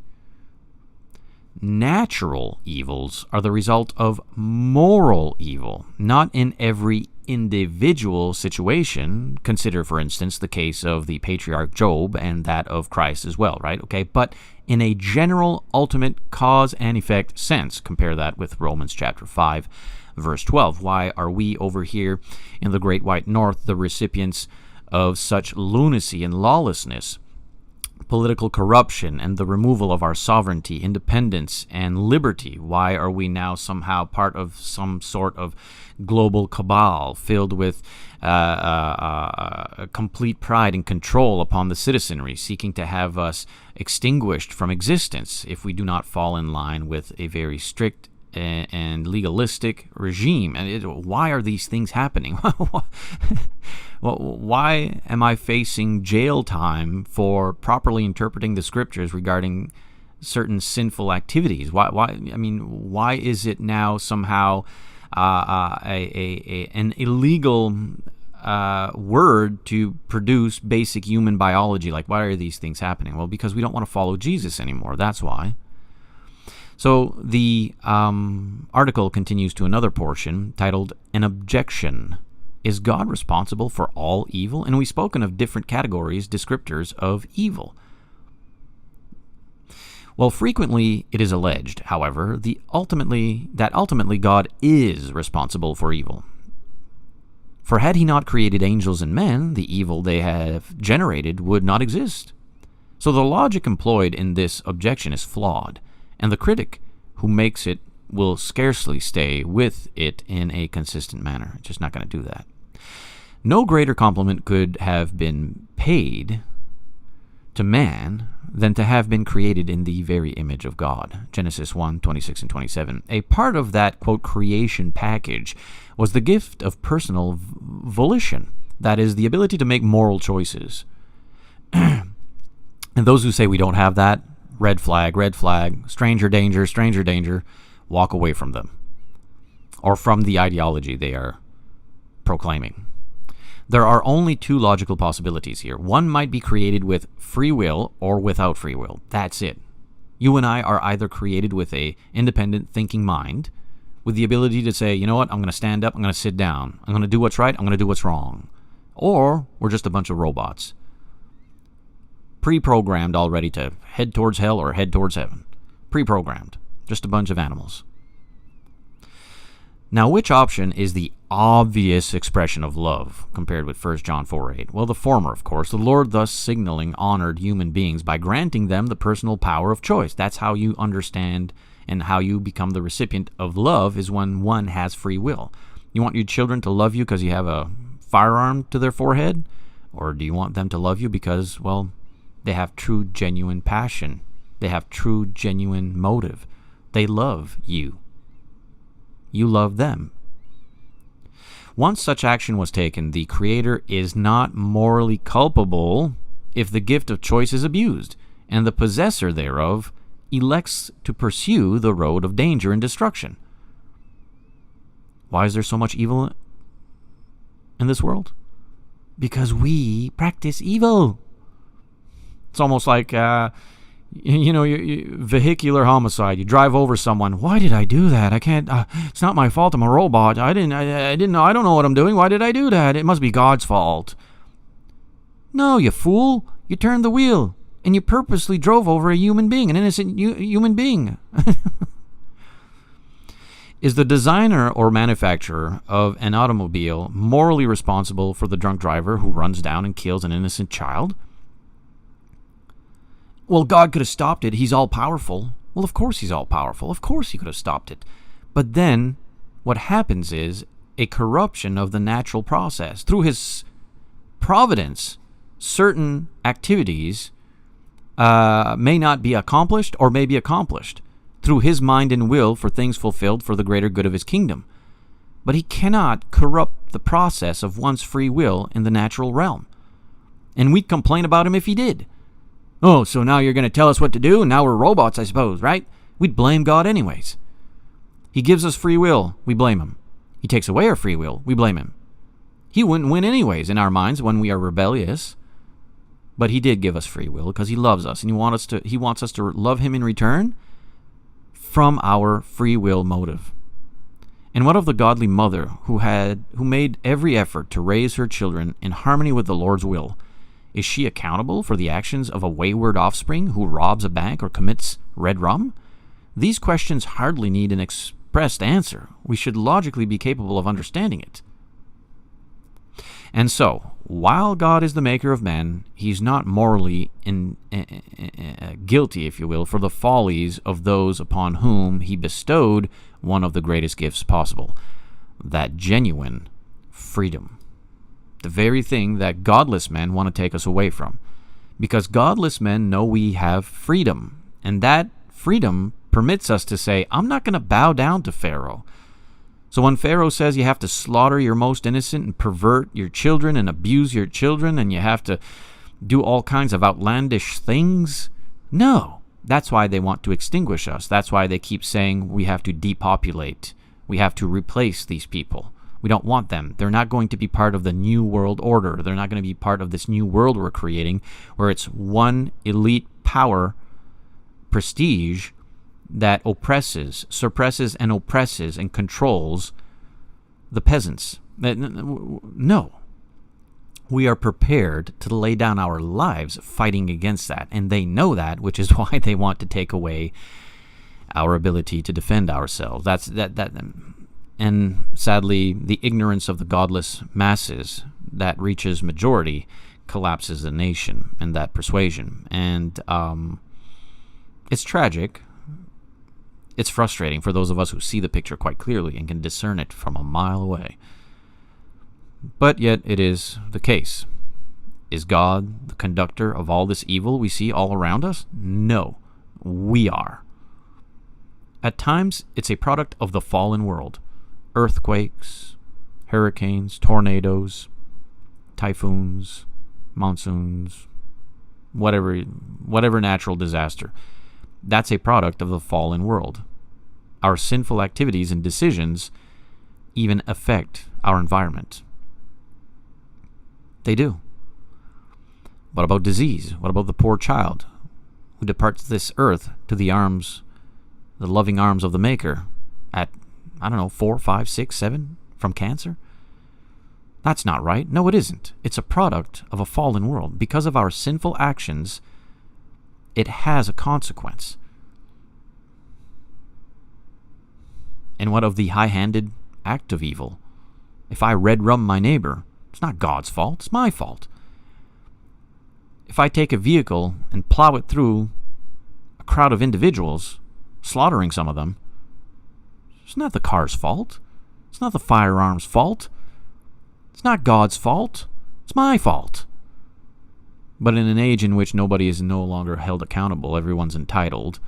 Natural evils are the result of moral evil, not in every individual situation. Consider, for instance, the case of the patriarch Job and that of Christ as well, right? Okay, but in a general, ultimate cause and effect sense. Compare that with Romans chapter 5, verse 12. Why are we over here in the Great White North the recipients of such lunacy and lawlessness, political corruption, and the removal of our sovereignty, independence, and liberty? Why are we now somehow part of some sort of global cabal filled with complete pride and control upon the citizenry, seeking to have us extinguished from existence if we do not fall in line with a very strict and legalistic regime? And why are these things happening? Why am I facing jail time for properly interpreting the scriptures regarding certain sinful activities? Why is it now somehow an illegal word to produce basic human biology? Like, why are these things happening? Well, because we don't want to follow Jesus anymore. That's why. So the article continues to another portion titled, An Objection. Is God responsible for all evil? And we've spoken of different categories, descriptors of evil. Well, frequently it is alleged, however, that ultimately God is responsible for evil. For had he not created angels and men, the evil they have generated would not exist. So the logic employed in this objection is flawed, and the critic who makes it will scarcely stay with it in a consistent manner. It's just not going to do that. No greater compliment could have been paid to man than to have been created in the very image of God. Genesis 1, 26 and 27. A part of that, quote, creation package was the gift of personal volition. That is, the ability to make moral choices. And those who say we don't have that, red flag, stranger danger, walk away from them, or from the ideology they are proclaiming. There are only two logical possibilities here. One might be created with free will or without free will. That's it. You and I are either created with a independent thinking mind, with the ability to say, you know what, I'm going to stand up, I'm going to sit down, I'm going to do what's right, I'm going to do what's wrong. Or we're just a bunch of robots, pre-programmed already to head towards hell or head towards heaven. Pre-programmed. Just a bunch of animals. Now, which option is the obvious expression of love compared with 1 John 4:8? Well, the former, of course. The Lord thus signaling honored human beings by granting them the personal power of choice. That's how you understand and how you become the recipient of love, is when one has free will. You want your children to love you because you have a firearm to their forehead? Or do you want them to love you because, well, they have true, genuine passion? They have true, genuine motive. They love you. You love them. Once such action was taken, the Creator is not morally culpable if the gift of choice is abused, and the possessor thereof elects to pursue the road of danger and destruction. Why is there so much evil in this world? Because we practice evil. It's almost like vehicular homicide. You drive over someone. Why did I do that? I can't. It's not my fault. I'm a robot. I didn't know. I don't know what I'm doing. Why did I do that? It must be God's fault. No, you fool. You turned the wheel and you purposely drove over a human being, an innocent human being. Is the designer or manufacturer of an automobile morally responsible for the drunk driver who runs down and kills an innocent child? Well, God could have stopped it. He's all-powerful. Well, of course he's all-powerful. Of course he could have stopped it. But then what happens is a corruption of the natural process. Through his providence, certain activities may not be accomplished or may be accomplished through his mind and will for things fulfilled for the greater good of his kingdom. But he cannot corrupt the process of one's free will in the natural realm. And we'd complain about him if he did. Oh, so now you're going to tell us what to do, and now we're robots, I suppose, right? We'd blame God anyways. He gives us free will, we blame him. He takes away our free will, we blame him. He wouldn't win anyways in our minds when we are rebellious. But he did give us free will because he loves us, and he wants us to love him in return from our free will motive. And what of the godly mother who made every effort to raise her children in harmony with the Lord's will? Is she accountable for the actions of a wayward offspring who robs a bank or commits red rum? These questions hardly need an expressed answer. We should logically be capable of understanding it. And so, while God is the maker of man, he's not morally guilty, if you will, for the follies of those upon whom he bestowed one of the greatest gifts possible, that genuine freedom. The very thing that godless men want to take us away from. Because godless men know we have freedom, and that freedom permits us to say, I'm not going to bow down to Pharaoh. So when Pharaoh says you have to slaughter your most innocent and pervert your children and abuse your children and you have to do all kinds of outlandish things, no. That's why they want to extinguish us. That's why they keep saying we have to depopulate. We have to replace these people. We don't want them. They're not going to be part of the new world order. They're not going to be part of this new world we're creating where it's one elite power, prestige, that oppresses, suppresses, and oppresses and controls the peasants. No. We are prepared to lay down our lives fighting against that, and they know that, which is why they want to take away our ability to defend ourselves. And sadly, the ignorance of the godless masses that reaches majority collapses a nation and that persuasion. And it's tragic. It's frustrating for those of us who see the picture quite clearly and can discern it from a mile away. But yet it is the case. Is God the conductor of all this evil we see all around us? No, we are. At times, it's a product of the fallen world. Earthquakes, hurricanes, tornadoes, typhoons, monsoons, whatever natural disaster. That's a product of the fallen world. Our sinful activities and decisions even affect our environment. They do. What about disease? What about the poor child who departs this earth to the loving arms of the Maker at, 4, 5, 6, 7 from cancer? That's not right. No, it isn't. It's a product of a fallen world. Because of our sinful actions, it has a consequence. And what of the high-handed act of evil? If I red rum my neighbor, it's not God's fault, it's my fault. If I take a vehicle and plow it through a crowd of individuals, slaughtering some of them, it's not the car's fault. It's not the firearm's fault. It's not God's fault. It's my fault. But in an age in which nobody is no longer held accountable, everyone's entitled.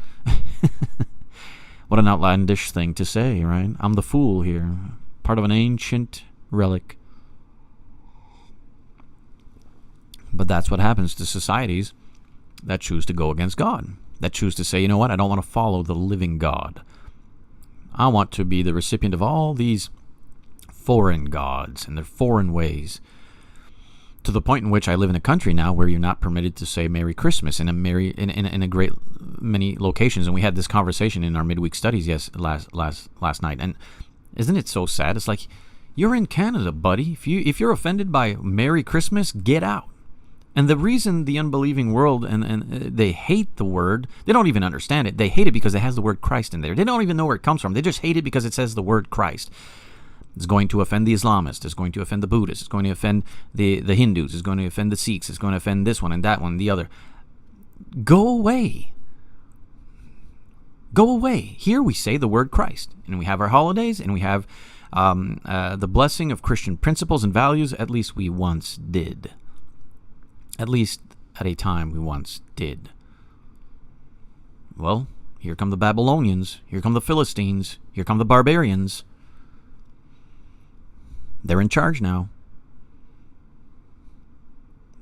What an outlandish thing to say, right? I'm the fool here, part of an ancient relic. But that's what happens to societies that choose to go against God, that choose to say, you know what, I don't want to follow the living God. I want to be the recipient of all these foreign gods and their foreign ways, to the point in which I live in a country now where you're not permitted to say Merry Christmas in a great many locations. And we had this conversation in our midweek studies last night. And isn't it so sad? It's like, you're in Canada, buddy. If you're offended by Merry Christmas, get out. And the reason the unbelieving world, and they hate the word, they don't even understand it. They hate it because it has the word Christ in there. They don't even know where it comes from. They just hate it because it says the word Christ. It's going to offend the Islamists. It's going to offend the Buddhists. It's going to offend the Hindus. It's going to offend the Sikhs. It's going to offend this one and that one and the other. Go away. Go away. Here we say the word Christ. And we have our holidays, and we have the blessing of Christian principles and values. At least we once did. At least at a time we once did. Well, here come the Babylonians. Here come the Philistines. Here come the barbarians. They're in charge now.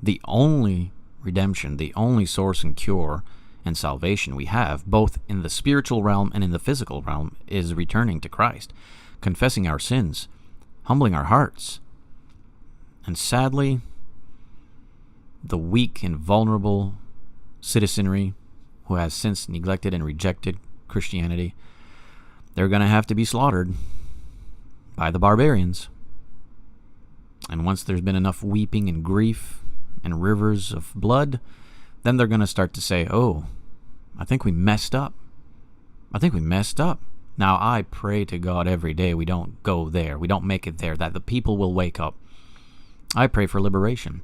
The only redemption, the only source and cure and salvation we have, both in the spiritual realm and in the physical realm, is returning to Christ, confessing our sins, humbling our hearts. And sadly, the weak and vulnerable citizenry who has since neglected and rejected Christianity, they're going to have to be slaughtered by the barbarians. And once there's been enough weeping and grief and rivers of blood, then they're going to start to say, oh, I think we messed up. I think we messed up. Now, I pray to God every day we don't go there. We don't make it there, that the people will wake up. I pray for liberation.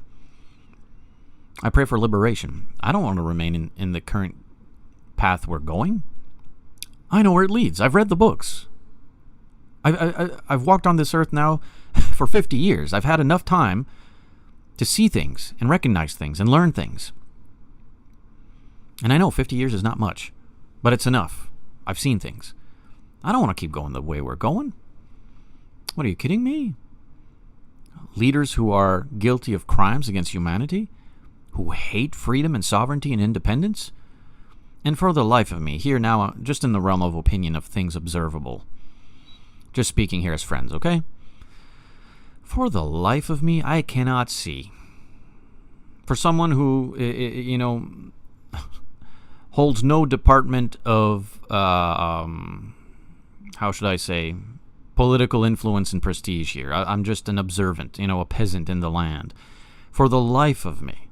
I pray for liberation. I don't want to remain in the current path we're going. I know where it leads. I've read the books. I've walked on this earth now for 50 years. I've had enough time to see things and recognize things and learn things. And I know 50 years is not much, but it's enough. I've seen things. I don't want to keep going the way we're going. What, are you kidding me? Leaders who are guilty of crimes against humanity, who hate freedom and sovereignty and independence. And for the life of me, here now, just in the realm of opinion of things observable, just speaking here as friends, okay? For the life of me, I cannot see. For someone who, holds no department of, how should I say, political influence and prestige here. I'm just an observant, a peasant in the land. For the life of me,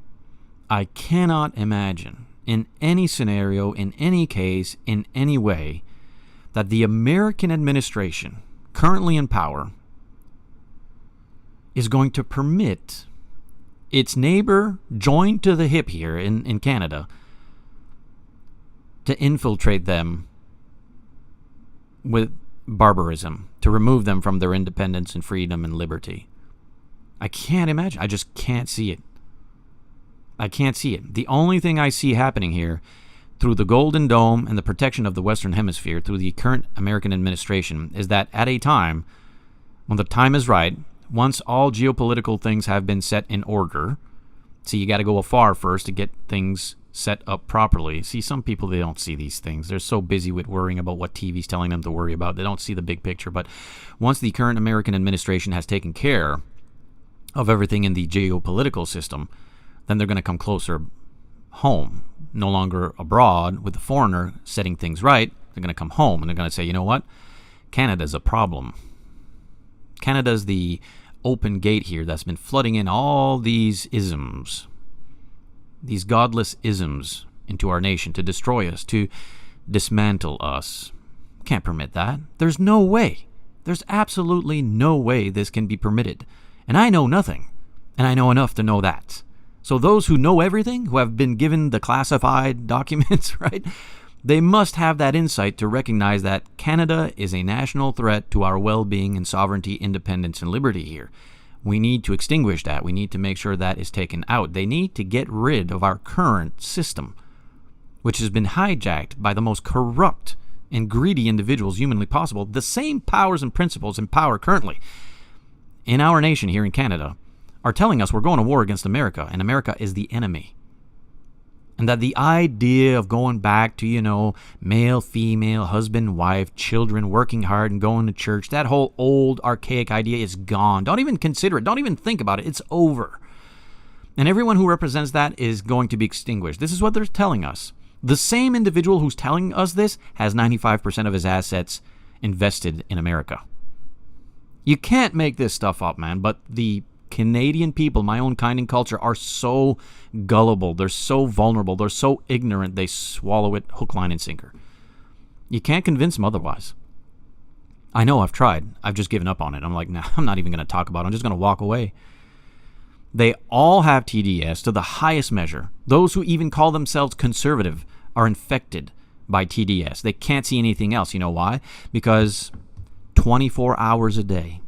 I cannot imagine in any scenario, in any case, in any way, that the American administration currently in power is going to permit its neighbor joined to the hip here in Canada to infiltrate them with barbarism, to remove them from their independence and freedom and liberty. I can't imagine. I just can't see it. I can't see it. The only thing I see happening here through the Golden Dome and the protection of the Western Hemisphere through the current American administration is that at a time, when the time is right, once all geopolitical things have been set in order, see, you got to go afar first to get things set up properly. See, some people, they don't see these things. They're so busy with worrying about what TV's telling them to worry about. They don't see the big picture. But once the current American administration has taken care of everything in the geopolitical system, then they're going to come closer home, no longer abroad with the foreigner setting things right. They're going to come home and they're going to say, you know what? Canada's a problem. Canada's the open gate here that's been flooding in all these isms, these godless isms into our nation to destroy us, to dismantle us. Can't permit that. There's no way. There's absolutely no way this can be permitted. And I know nothing, and I know enough to know that. So those who know everything, who have been given the classified documents, right, they must have that insight to recognize that Canada is a national threat to our well-being and sovereignty, independence, and liberty here. We need to extinguish that. We need to make sure that is taken out. They need to get rid of our current system, which has been hijacked by the most corrupt and greedy individuals humanly possible. The same powers and principles in power currently in our nation here in Canada are telling us we're going to war against America, and America is the enemy. And that the idea of going back to, male, female, husband, wife, children, working hard and going to church, that whole old archaic idea is gone. Don't even consider it. Don't even think about it. It's over. And everyone who represents that is going to be extinguished. This is what they're telling us. The same individual who's telling us this has 95% of his assets invested in America. You can't make this stuff up, man, but the Canadian people, my own kind and culture, are so gullible. They're so vulnerable. They're so ignorant. They swallow it hook, line, and sinker. You can't convince them otherwise. I know, I've tried. I've just given up on it. I'm like, nah, I'm not even going to talk about it. I'm just going to walk away. They all have TDS to the highest measure. Those who even call themselves conservative are infected by TDS. They can't see anything else. You know why? Because 24 hours a day,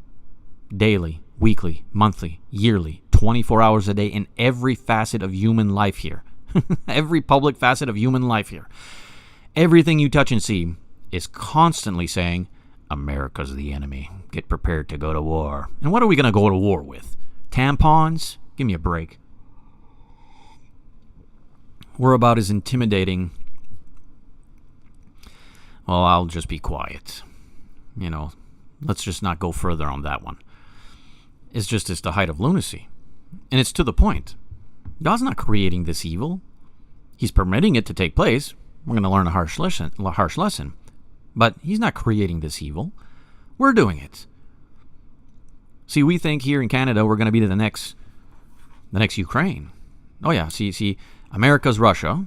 daily, weekly, monthly, yearly, 24 hours a day in every facet of human life here. Every public facet of human life here. Everything you touch and see is constantly saying, America's the enemy. Get prepared to go to war. And what are we going to go to war with? Tampons? Give me a break. We're about as intimidating. Well, I'll just be quiet. You know, let's just not go further on that one. It's the height of lunacy. And it's to the point. God's not creating this evil. He's permitting it to take place. We're going to learn a harsh lesson. But he's not creating this evil. We're doing it. See, we think here in Canada we're going to be the next Ukraine. Oh yeah, see, America's Russia,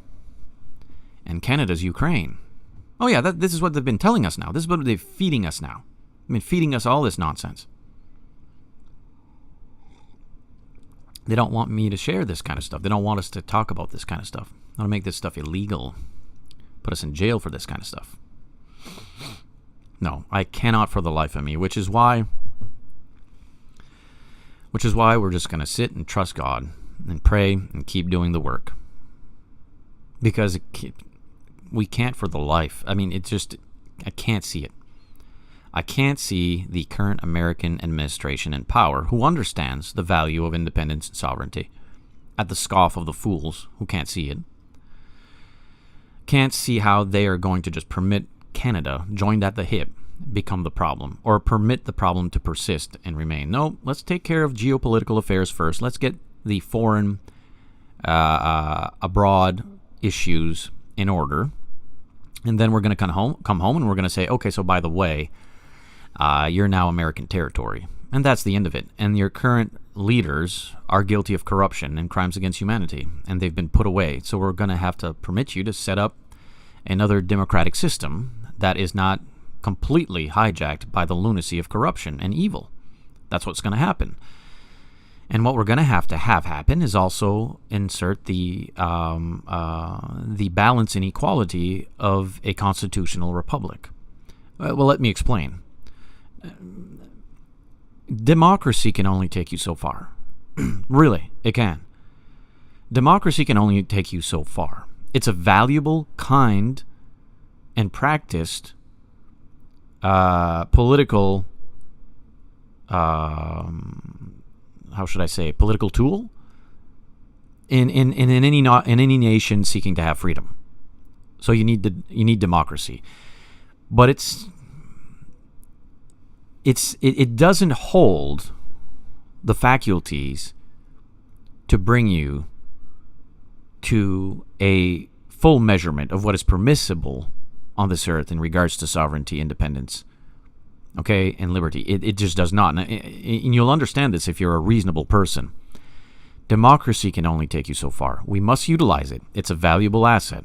and Canada's Ukraine. Oh yeah, this is what they've been telling us now. This is what they're feeding us now. I mean, feeding us all this nonsense. They don't want me to share this kind of stuff. They don't want us to talk about this kind of stuff. They want to make this stuff illegal. Put us in jail for this kind of stuff. No, I cannot for the life of me, which is why we're just going to sit and trust God and pray and keep doing the work. Because we can't for the life. I mean, I can't see it. I can't see the current American administration in power who understands the value of independence and sovereignty at the scoff of the fools who can't see it. Can't see how they are going to just permit Canada, joined at the hip, become the problem, or permit the problem to persist and remain. No, let's take care of geopolitical affairs first. Let's get the foreign, abroad issues in order, and then we're going to come home, and we're going to say, okay, so by the way, you're now American territory, and that's the end of it. And your current leaders are guilty of corruption and crimes against humanity, and they've been put away. So we're going to have to permit you to set up another democratic system that is not completely hijacked by the lunacy of corruption and evil. That's what's going to happen. And what we're going to have happen is also insert the balance and equality of a constitutional republic. Well, let me explain. Democracy can only take you so far. Really, it can. Democracy can only take you so far. It's a valuable, kind, and practiced political, how should I say, political tool in any nation seeking to have freedom. So you need democracy, but it doesn't hold the faculties to bring you to a full measurement of what is permissible on this earth in regards to sovereignty, independence, okay, and liberty. It just does not. And you'll understand this if you're a reasonable person. Democracy can only take you so far. We must utilize it. It's a valuable asset.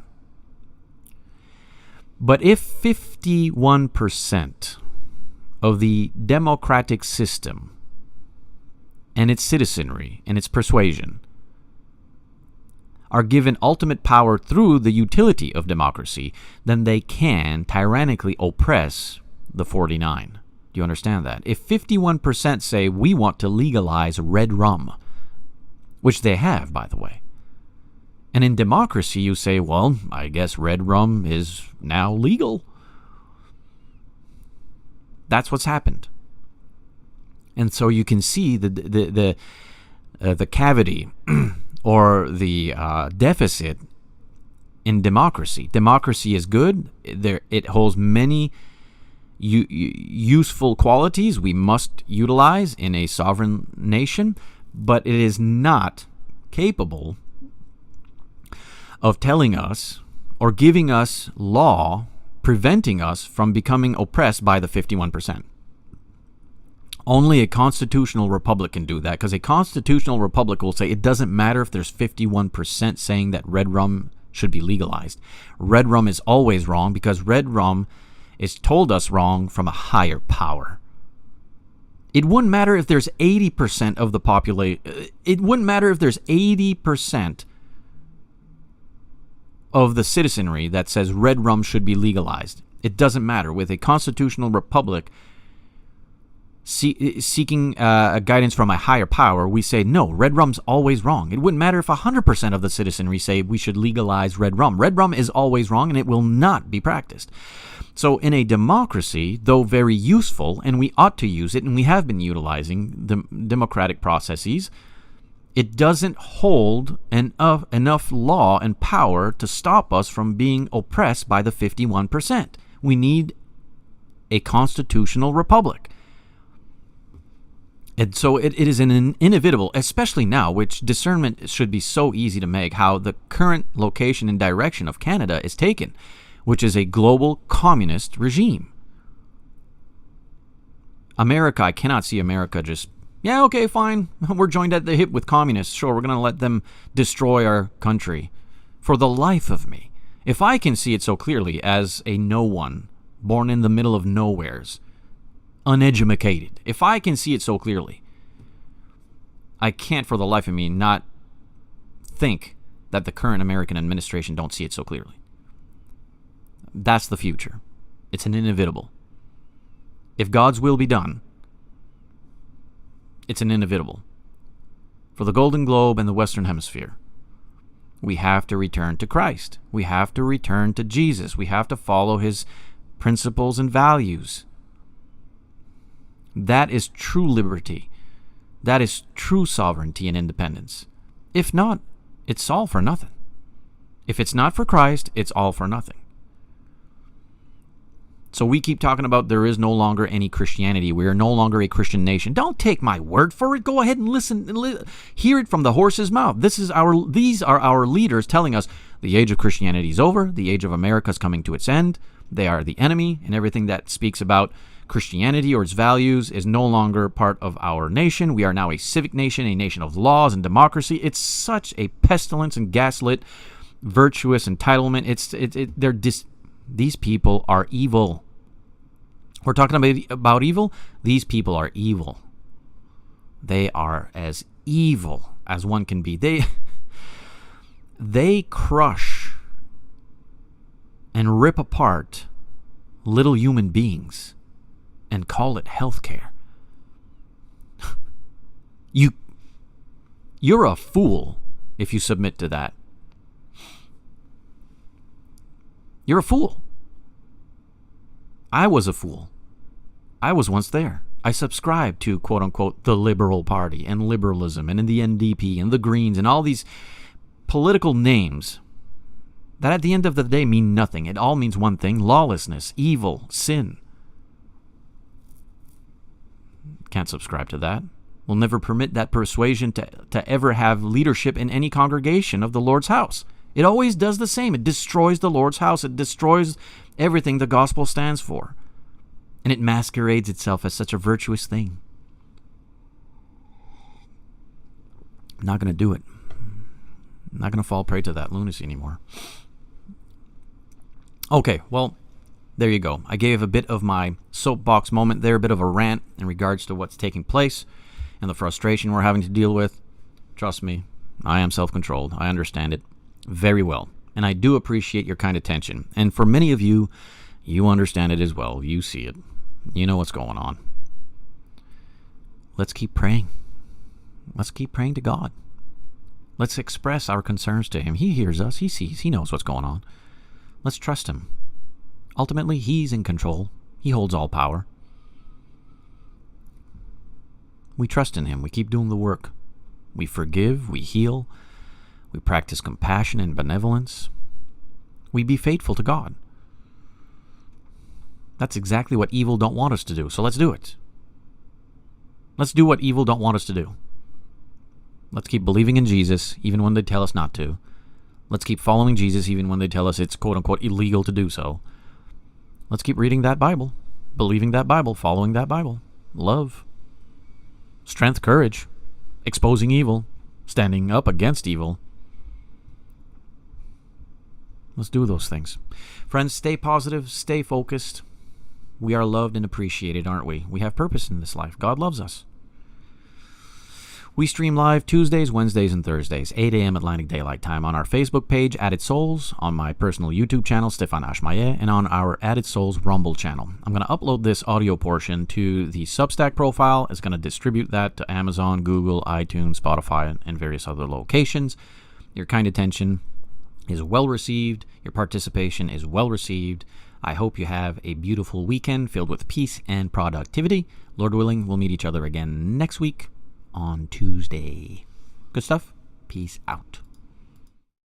But if 51% of the democratic system and its citizenry and its persuasion are given ultimate power through the utility of democracy, then they can tyrannically oppress the 49. Do you understand that? If 51% say we want to legalize red rum, which they have, by the way, and in democracy you say, well, I guess red rum is now legal. That's what's happened. And so you can see the cavity or the deficit in democracy. Democracy is good. It holds many useful qualities we must utilize in a sovereign nation, but it is not capable of telling us or giving us law preventing us from becoming oppressed by the 51%. Only a constitutional republic can do that, because a constitutional republic will say it doesn't matter if there's 51% saying that red rum should be legalized. Red rum is always wrong because red rum is told us wrong from a higher power. It wouldn't matter if there's 80% of the population. It wouldn't matter if there's 80% of the citizenry that says red rum should be legalized. It doesn't matter. With a constitutional republic seeking guidance from a higher power, we say, no, red rum's always wrong. It wouldn't matter if 100% of the citizenry say we should legalize red rum. Red rum is always wrong, and it will not be practiced. So in a democracy, though very useful, and we ought to use it, and we have been utilizing the democratic processes, it doesn't hold enough law and power to stop us from being oppressed by the 51%. We need a constitutional republic. And so it is an inevitable, especially now, which discernment should be so easy to make, how the current location and direction of Canada is taken, which is a global communist regime. America, I cannot see America just, yeah, okay, fine, we're joined at the hip with communists, sure, we're going to let them destroy our country. For the life of me, if I can see it so clearly as a no one, born in the middle of nowheres, uneducated, if I can see it so clearly, I can't for the life of me not think that the current American administration don't see it so clearly. That's the future. It's an inevitable. If God's will be done, it's an inevitable. For the Golden Globe and the Western Hemisphere, we have to return to Christ. We have to return to Jesus. We have to follow his principles and values. That is true liberty. That is true sovereignty and independence. If not, it's all for nothing. If it's not for Christ, it's all for nothing. So we keep talking about there is no longer any Christianity. We are no longer a Christian nation. Don't take my word for it. Go ahead and listen and hear it from the horse's mouth. These are our leaders telling us the age of Christianity is over. The age of America is coming to its end. They are the enemy, and everything that speaks about Christianity or its values is no longer part of our nation. We are now a civic nation, a nation of laws and democracy. It's such a pestilence and gaslit, virtuous entitlement. These people are evil. We're talking about evil. These people are evil. They are as evil as one can be. They crush and rip apart little human beings and call it healthcare. You're a fool if you submit to that. You're a fool. I was a fool. I was once there. I subscribed to, quote unquote, the Liberal Party and liberalism and in the NDP and the Greens and all these political names that at the end of the day mean nothing. It all means one thing: lawlessness, evil, sin. Can't subscribe to that. We'll never permit that persuasion to ever have leadership in any congregation of the Lord's house. It always does the same. It destroys the Lord's house. It destroys everything the gospel stands for. And it masquerades itself as such a virtuous thing. I'm not going to do it. I'm not going to fall prey to that lunacy anymore. Okay, well, there you go. I gave a bit of my soapbox moment there, a bit of a rant in regards to what's taking place and the frustration we're having to deal with. Trust me, I am self-controlled. I understand it very well. And I do appreciate your kind attention. And for many of you, you understand it as well. You see it. You know what's going on. Let's keep praying. Let's keep praying to God. Let's express our concerns to him. He hears us. He sees. He knows what's going on. Let's trust him. Ultimately, he's in control. He holds all power. We trust in him. We keep doing the work. We forgive. We heal. We practice compassion and benevolence. We be faithful to God. That's exactly what evil don't want us to do. So let's do it. Let's do what evil don't want us to do. Let's keep believing in Jesus even when they tell us not to. Let's keep following Jesus even when they tell us it's quote-unquote illegal to do so. Let's keep reading that Bible, believing that Bible, following that Bible. Love. strength, courage, exposing evil, standing up against evil. Let's do those things. Friends, stay positive, stay focused. We are loved and appreciated, aren't we? We have purpose in this life. God loves us. We stream live Tuesdays, Wednesdays, and Thursdays, 8 a.m. Atlantic Daylight Time on our Facebook page, Added Souls, on my personal YouTube channel, Stéphane Ashmaillet, and on our Added Souls Rumble channel. I'm going to upload this audio portion to the Substack profile. It's going to distribute that to Amazon, Google, iTunes, Spotify, and various other locations. Your kind attention is well received. Your participation is well received. I hope you have a beautiful weekend filled with peace and productivity. Lord willing, we'll meet each other again next week on Tuesday. Good stuff. Peace out.